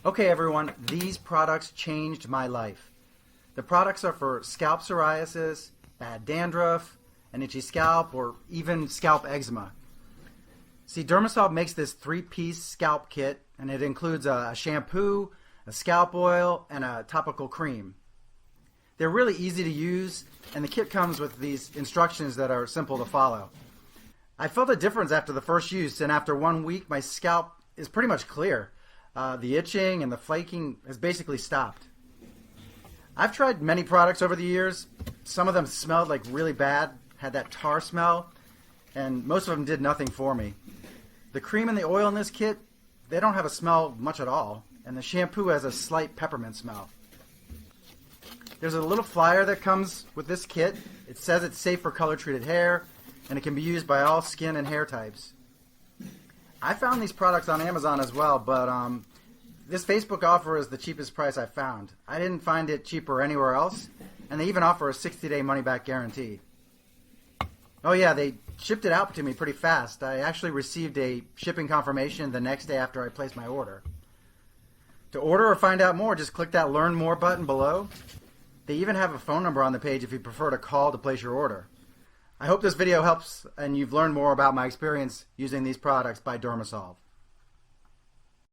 Okay everyone, these products changed my life. The products are for scalp psoriasis, bad dandruff, an itchy scalp, or even scalp eczema. See, Dermasolve makes this 3-piece scalp kit, and it includes a shampoo, a scalp oil, and a topical cream. They're really easy to use, and the kit comes with these instructions that are simple to follow. I felt a difference after the first use, and after 1 week, my scalp is pretty much clear. The itching and the flaking has basically stopped. I've tried many products over the years. Some of them smelled like really bad, had that tar smell, and most of them did nothing for me. The cream and the oil in this kit, they don't have a smell much at all, and the shampoo has a slight peppermint smell. There's a little flyer that comes with this kit. It says it's safe for color-treated hair, and it can be used by all skin and hair types. I found these products on Amazon as well, but this Facebook offer is the cheapest price I found. I didn't find it cheaper anywhere else, and they even offer a 60-day money-back guarantee. Oh yeah, they shipped it out to me pretty fast. I actually received a shipping confirmation the next day after I placed my order. To order or find out more, just click that Learn More button below. They even have a phone number on the page if you prefer to call to place your order. I hope this video helps and you've learned more about my experience using these products by Dermasolve.